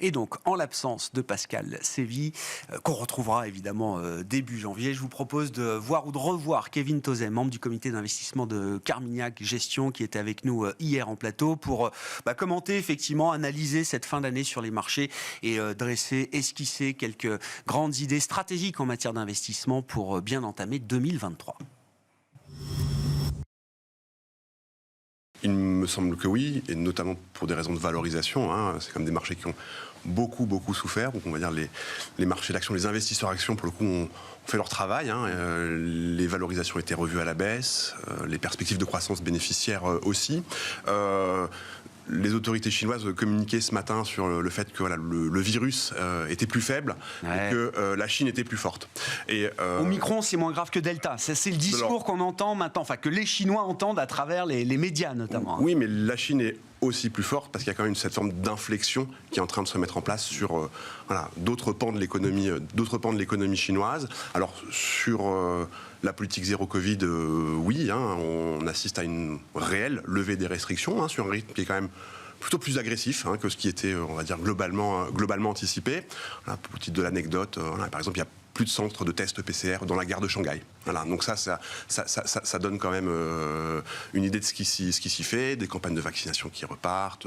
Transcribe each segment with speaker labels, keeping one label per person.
Speaker 1: Et donc, en l'absence de Pascal Sévy, qu'on retrouvera évidemment début janvier, je vous propose de voir ou de revoir Kevin Tauzet, membre du comité d'investissement de Carmignac Gestion, qui était avec nous hier en plateau pour commenter, effectivement, analyser cette fin d'année sur les marchés et esquisser quelques grandes idées stratégiques en matière d'investissement pour bien entamer 2023.
Speaker 2: Il me semble que oui, et notamment pour des raisons de valorisation. C'est comme des marchés qui ont beaucoup souffert. Donc on va dire les marchés d'actions, les investisseurs actions, pour le coup, ont fait leur travail. Les valorisations étaient revues à la baisse, les perspectives de croissance bénéficiaires aussi. Les autorités chinoises communiquaient ce matin sur le fait que le virus était plus faible et que la Chine était plus forte. Et,
Speaker 1: Omicron, c'est moins grave que Delta. C'est le discours qu'on entend maintenant, enfin que les Chinois entendent à travers les médias notamment.
Speaker 2: Oui, mais la Chine est aussi plus forte parce qu'il y a quand même cette forme d'inflexion qui est en train de se mettre en place sur d'autres pans de l'économie chinoise. Alors sur la politique zéro Covid, oui, on assiste à une réelle levée des restrictions sur un rythme qui est quand même plutôt plus agressif que ce qui était, on va dire, globalement anticipé. Pour titre de l'anecdote, par exemple, il y a plus de centres de tests PCR dans la gare de Shanghai. Donc ça donne quand même une idée de ce qui s'y fait, des campagnes de vaccination qui repartent,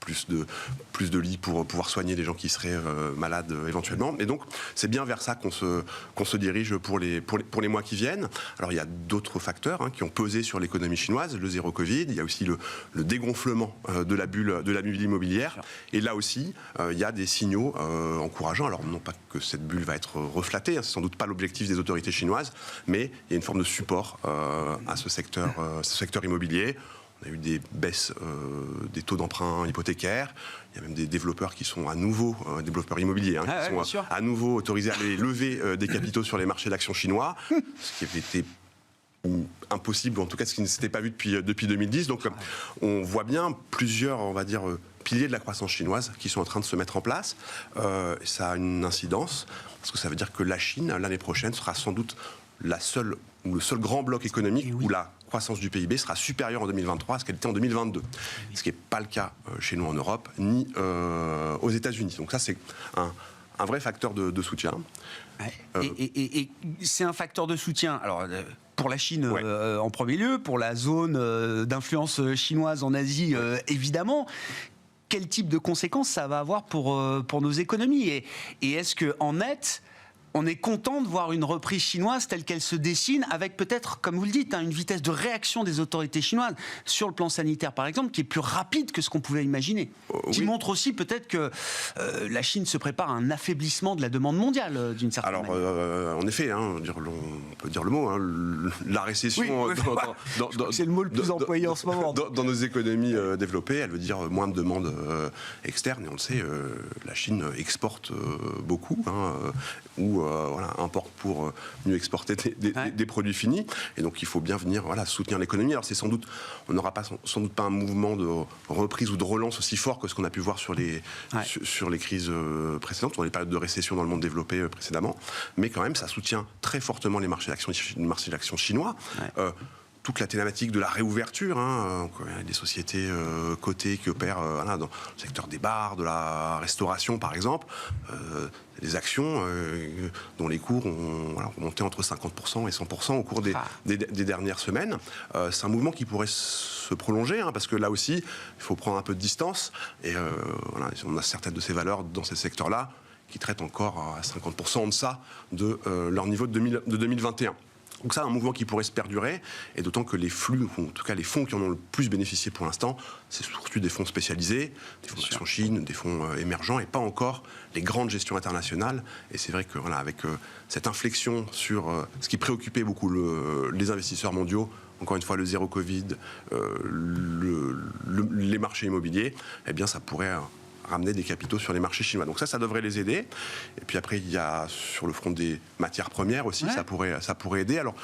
Speaker 2: plus de lits pour pouvoir soigner les gens qui seraient malades éventuellement. Et donc, c'est bien vers ça qu'on se dirige pour les mois qui viennent. Alors, il y a d'autres facteurs qui ont pesé sur l'économie chinoise, le zéro Covid, il y a aussi le dégonflement de la bulle immobilière. Et là aussi, il y a des signaux encourageants. Alors, non pas que cette bulle va être reflatée, c'est sans doute pas l'objectif des autorités chinoises, mais il y a une forme de support à ce secteur immobilier. On a eu des baisses des taux d'emprunt hypothécaires. Il y a même des développeurs qui sont à nouveau, développeurs immobiliers, qui sont à nouveau autorisés à aller lever des capitaux sur les marchés d'actions chinois, ce qui avait été impossible, ou en tout cas ce qui ne s'était pas vu depuis 2010. Donc on voit bien plusieurs, on va dire, piliers de la croissance chinoise qui sont en train de se mettre en place. Ça a une incidence, parce que ça veut dire que la Chine, l'année prochaine, sera sans doute le seul grand bloc économique où la croissance du PIB sera supérieure en 2023 à ce qu'elle était en 2022. Ce qui n'est pas le cas chez nous en Europe, ni aux États-Unis. Donc ça, c'est un vrai facteur de soutien.
Speaker 1: Et c'est un facteur de soutien. Alors, pour la Chine en premier lieu, pour la zone d'influence chinoise en Asie, évidemment. Quel type de conséquences ça va avoir pour nos économies et est-ce qu'en net, on est content de voir une reprise chinoise telle qu'elle se dessine, avec peut-être, comme vous le dites, une vitesse de réaction des autorités chinoises sur le plan sanitaire, par exemple, qui est plus rapide que ce qu'on pouvait imaginer. Qui montre aussi peut-être que la Chine se prépare à un affaiblissement de la demande mondiale, d'une certaine manière.
Speaker 2: En effet, on peut dire le mot, la récession...
Speaker 1: c'est le mot le plus employé en ce moment.
Speaker 2: Dans nos économies développées, elle veut dire moins de demande externe, et on le sait, la Chine exporte beaucoup, ou importe pour mieux exporter des produits finis. Et donc, il faut bien venir soutenir l'économie. Alors, on n'aura sans doute pas un mouvement de reprise ou de relance aussi fort que ce qu'on a pu voir sur les crises précédentes, ou dans les périodes de récession dans le monde développé précédemment. Mais quand même, ça soutient très fortement les marchés d'actions chinois. Toute la thématique de la réouverture, des sociétés cotées qui opèrent dans le secteur des bars, de la restauration par exemple, des actions dont les cours ont monté entre 50% et 100% au cours des dernières semaines. C'est un mouvement qui pourrait se prolonger, parce que là aussi, il faut prendre un peu de distance, et on a certaines de ces valeurs dans ces secteurs-là qui traitent encore à 50% en deçà de leur niveau de 2021. Donc ça, un mouvement qui pourrait se perdurer, et d'autant que les flux, ou en tout cas les fonds qui en ont le plus bénéficié pour l'instant, c'est surtout des fonds spécialisés, des fonds d'action Chine, des fonds émergents, et pas encore les grandes gestions internationales. Et c'est vrai que avec cette inflexion sur ce qui préoccupait beaucoup les investisseurs mondiaux, encore une fois le zéro Covid, les marchés immobiliers, eh bien ça pourrait ramener des capitaux sur les marchés chinois. Donc ça devrait les aider. Et puis après, il y a sur le front des matières premières aussi, ça pourrait aider. Alors,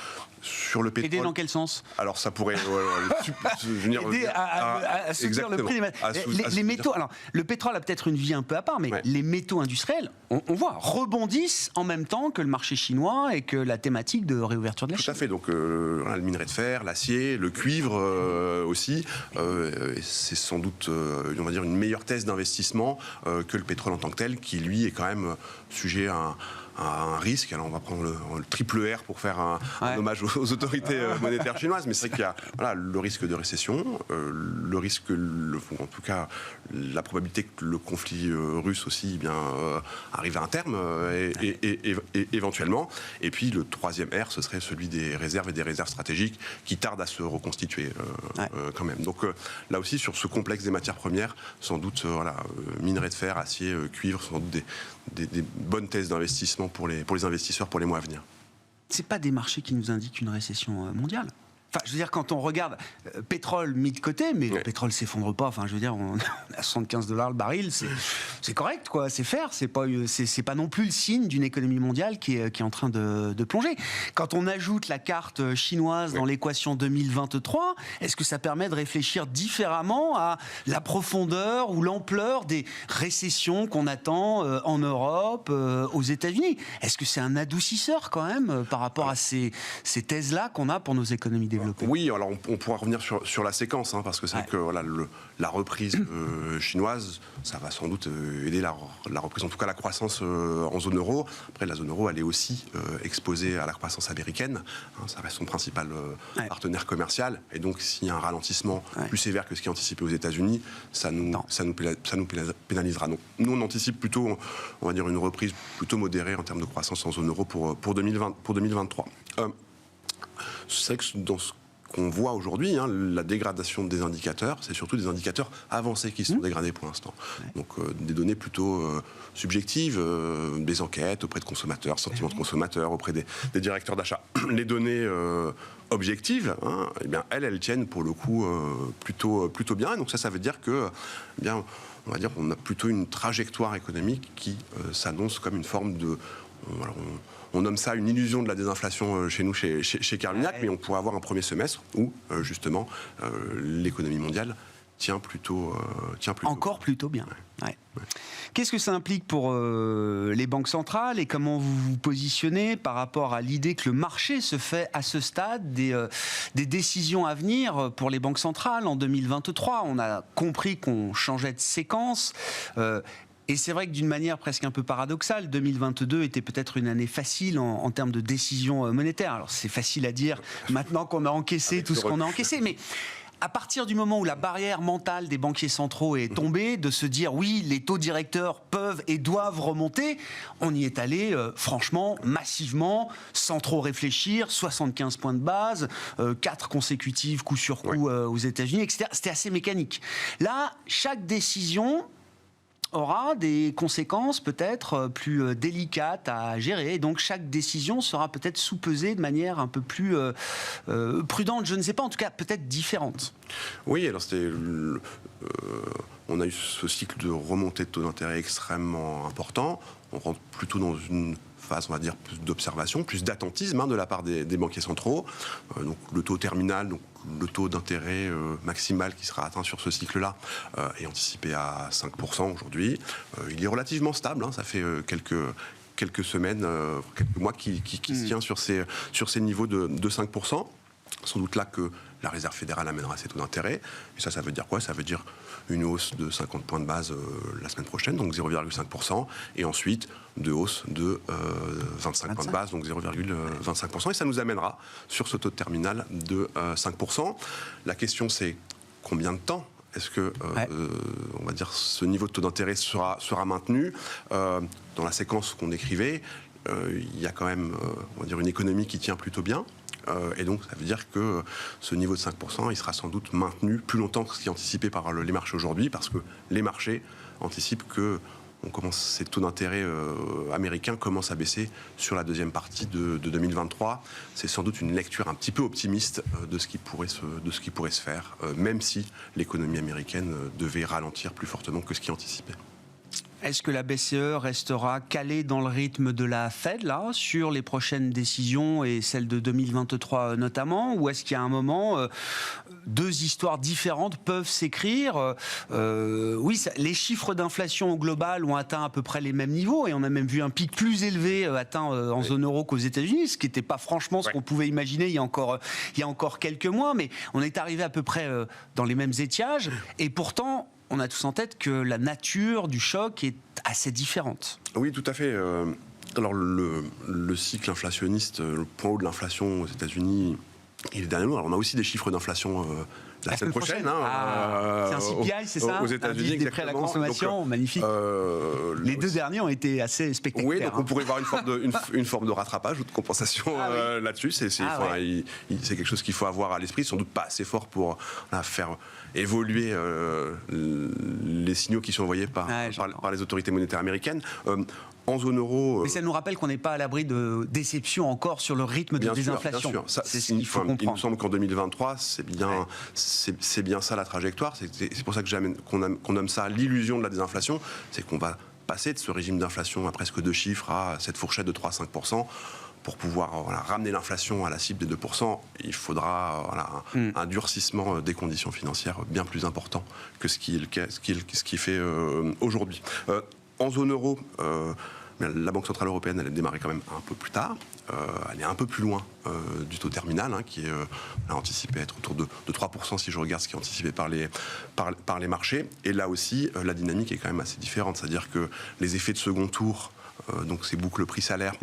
Speaker 2: sur le pétrole...
Speaker 1: Aider dans quel sens ?
Speaker 2: Alors, ça pourrait...
Speaker 1: aider à soutenir le prix des matières. Les métaux... Alors, le pétrole a peut-être une vie un peu à part, mais les métaux industriels, on voit, rebondissent en même temps que le marché chinois et que la thématique de réouverture de la Chine.
Speaker 2: Tout à fait. Donc, le minerai de fer, l'acier, le cuivre aussi. C'est sans doute, on va dire, une meilleure thèse d'investissement d'investissement que le pétrole en tant que tel, qui lui est quand même sujet à un risque. Alors on va prendre le triple R pour faire un hommage aux autorités monétaires chinoises, mais c'est vrai qu'il y a le risque de récession, le risque, en tout cas la probabilité que le conflit russe aussi arrive à un terme éventuellement. Et puis le troisième R, ce serait celui des réserves et des réserves stratégiques qui tardent à se reconstituer quand même. Donc là aussi sur ce complexe des matières premières, sans doute minerais de fer, acier, cuivre, sans doute des bonnes thèses d'investissement pour les investisseurs pour les mois à venir.
Speaker 1: C'est pas des marchés qui nous indiquent une récession mondiale. Enfin, je veux dire, quand on regarde pétrole mis de côté, mais le pétrole s'effondre pas. Enfin, je veux dire, on est à $75 le baril, c'est correct, quoi. C'est fair. C'est pas non plus le signe d'une économie mondiale qui est en train de plonger. Quand on ajoute la carte chinoise dans l'équation 2023, est-ce que ça permet de réfléchir différemment à la profondeur ou l'ampleur des récessions qu'on attend en Europe, aux États-Unis? Est-ce que c'est un adoucisseur quand même par rapport à ces thèses-là qu'on a pour nos économies développées?
Speaker 2: Oui, alors on pourra revenir sur la séquence, parce que c'est vrai que la reprise chinoise, ça va sans doute aider la reprise, en tout cas la croissance en zone euro. Après, la zone euro, elle est aussi exposée à la croissance américaine. Ça reste son principal partenaire commercial. Et donc, s'il y a un ralentissement plus sévère que ce qui est anticipé aux États-Unis, ça nous pénalisera. Donc, nous, on anticipe plutôt, on va dire, une reprise plutôt modérée en termes de croissance en zone euro pour 2023. C'est vrai que dans ce qu'on voit aujourd'hui, la dégradation des indicateurs, c'est surtout des indicateurs avancés qui sont dégradés pour l'instant. Donc des données plutôt subjectives, des enquêtes auprès de consommateurs, sentiments de consommateurs, auprès des directeurs d'achat. Les données objectives, elles tiennent pour le coup plutôt bien. Et donc ça veut dire que, on va dire qu'on a plutôt une trajectoire économique qui s'annonce comme une forme de... On nomme ça une illusion de la désinflation chez nous, chez Carmignac, mais on pourrait avoir un premier semestre où, justement, l'économie mondiale tient plutôt
Speaker 1: encore plutôt bien. Qu'est-ce que ça implique pour les banques centrales et comment vous vous positionnez par rapport à l'idée que le marché se fait à ce stade des décisions à venir pour les banques centrales en 2023? On a compris qu'on changeait de séquence. Et c'est vrai que d'une manière presque un peu paradoxale, 2022 était peut-être une année facile en termes de décisions monétaires. Alors c'est facile à dire maintenant qu'on a encaissé tout ce qu'on a encaissé, mais à partir du moment où la barrière mentale des banquiers centraux est tombée, de se dire oui, les taux directeurs peuvent et doivent remonter, on y est allé franchement, massivement, sans trop réfléchir, 75 points de base, 4 consécutives coup sur coup aux États-Unis, etc. C'était assez mécanique. Là, chaque décision aura des conséquences peut-être plus délicates à gérer. Et donc chaque décision sera peut-être sous-pesée de manière un peu plus prudente, je ne sais pas, en tout cas peut-être différente.
Speaker 2: Oui, alors on a eu ce cycle de remontée de taux d'intérêt extrêmement important. On rentre plutôt dans une phase, on va dire, plus d'observation, plus d'attentisme de la part des banquiers centraux. Donc le taux terminal, donc le taux d'intérêt maximal qui sera atteint sur ce cycle-là est anticipé à 5% aujourd'hui. Il est relativement stable, ça fait quelques semaines, quelques mois qui se tient sur ces niveaux de 5%. Sans doute là que la Réserve fédérale amènera ses taux d'intérêt. Et ça veut dire quoi? Ça veut dire une hausse de 50 points de base la semaine prochaine, donc 0,5%, et ensuite deux hausses de 25 points de base, donc 0,25%. Et ça nous amènera sur ce taux de terminal de 5%. La question, c'est combien de temps est-ce que, on va dire, ce niveau de taux d'intérêt sera maintenu dans la séquence qu'on décrivait? Il y a quand même, on va dire, une économie qui tient plutôt bien. Et donc, ça veut dire que ce niveau de 5%, il sera sans doute maintenu plus longtemps que ce qui est anticipé par les marchés aujourd'hui, parce que les marchés anticipent que ces taux d'intérêt américains commencent à baisser sur la deuxième partie de 2023. C'est sans doute une lecture un petit peu optimiste de ce qui pourrait se faire, même si l'économie américaine devait ralentir plus fortement que ce qui est anticipé.
Speaker 1: Est-ce que la BCE restera calée dans le rythme de la Fed, là, sur les prochaines décisions et celles de 2023 notamment? Ou est-ce qu'il y a un moment, deux histoires différentes peuvent s'écrire? Oui, les chiffres d'inflation au global ont atteint à peu près les mêmes niveaux et on a même vu un pic plus élevé atteint en zone euro qu'aux États-Unis, ce qui n'était pas franchement ce qu'on pouvait imaginer il y a encore quelques mois, mais on est arrivé à peu près dans les mêmes étiages et pourtant on a tous en tête que la nature du choc est assez différente.
Speaker 2: Oui, tout à fait. Alors le cycle inflationniste, le point haut de l'inflation aux États-Unis, il est derrière nous. Alors on a aussi des chiffres d'inflation la semaine prochaine.
Speaker 1: C'est un CPI, c'est ça?
Speaker 2: Aux États-Unis,
Speaker 1: des prêts à la consommation, donc, magnifique. Les deux derniers ont été assez spectaculaires.
Speaker 2: Oui, donc on pourrait voir une forme de rattrapage ou de compensation là-dessus. C'est quelque chose qu'il faut avoir à l'esprit, sans doute pas assez fort pour faire évoluer les signaux qui sont envoyés par les autorités monétaires américaines. En zone euro...
Speaker 1: Mais ça nous rappelle qu'on n'est pas à l'abri de déception encore sur le rythme de désinflation.
Speaker 2: Bien sûr.
Speaker 1: C'est ce qu'il faut comprendre.
Speaker 2: Il me semble qu'en 2023, c'est bien ça la trajectoire. C'est pour ça qu'on nomme ça l'illusion de la désinflation. C'est qu'on va passer de ce régime d'inflation à presque 2 chiffres à cette fourchette de 3-5%. Pour pouvoir ramener l'inflation à la cible des 2%, il faudra un durcissement des conditions financières bien plus important que ce qui fait aujourd'hui. En zone euro, la Banque Centrale Européenne, elle a démarré quand même un peu plus tard. Elle est un peu plus loin du taux terminal, qui est anticipé être autour de 3%, si je regarde ce qui est anticipé par les marchés. Et là aussi, la dynamique est quand même assez différente. C'est-à-dire que les effets de second tour, donc ces boucles prix-salaire,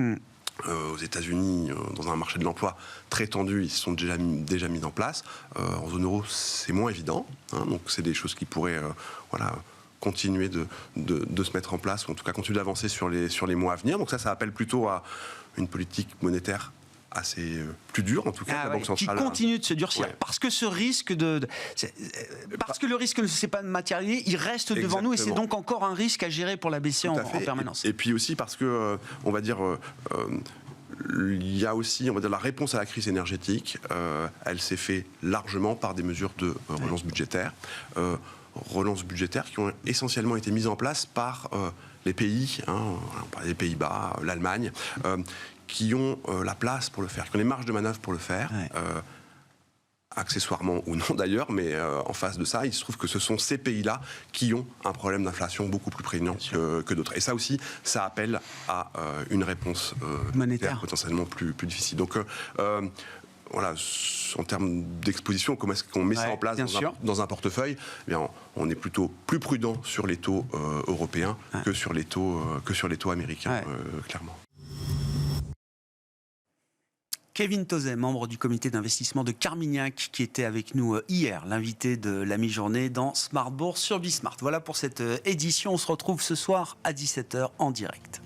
Speaker 2: aux États-Unis, dans un marché de l'emploi très tendu, ils sont déjà mis en place. En zone euro, c'est moins évident. Donc c'est des choses qui pourraient continuer de se mettre en place, ou en tout cas continuer d'avancer sur les mois à venir. Donc ça appelle plutôt à une politique monétaire assez plus dure, en tout cas, la Banque centrale.
Speaker 1: Qui continue de se durcir. Parce que ce risque parce que le risque ne s'est pas matérialisé, il reste devant nous, et c'est donc encore un risque à gérer pour la BCE en permanence.
Speaker 2: Et puis aussi parce que, on va dire... il y a aussi, on va dire, la réponse à la crise énergétique. Elle s'est faite largement par des mesures de relance budgétaire. Relances budgétaires qui ont essentiellement été mises en place par les pays, on parle des Pays-Bas, l'Allemagne, qui ont la place pour le faire, qui ont les marges de manœuvre pour le faire. Accessoirement ou non d'ailleurs, mais en face de ça, il se trouve que ce sont ces pays-là qui ont un problème d'inflation beaucoup plus prégnant que d'autres. Et ça aussi, ça appelle à une réponse monétaire potentiellement plus difficile. Donc en termes d'exposition, comment est-ce qu'on met ça en place dans un portefeuille? Eh bien, on est plutôt plus prudent sur les taux européens que sur les taux américains, clairement.
Speaker 1: Kevin Tauzet, membre du comité d'investissement de Carmignac, qui était avec nous hier, l'invité de la mi-journée dans Smart Bourse sur Bismart. Voilà pour cette édition. On se retrouve ce soir à 17h en direct.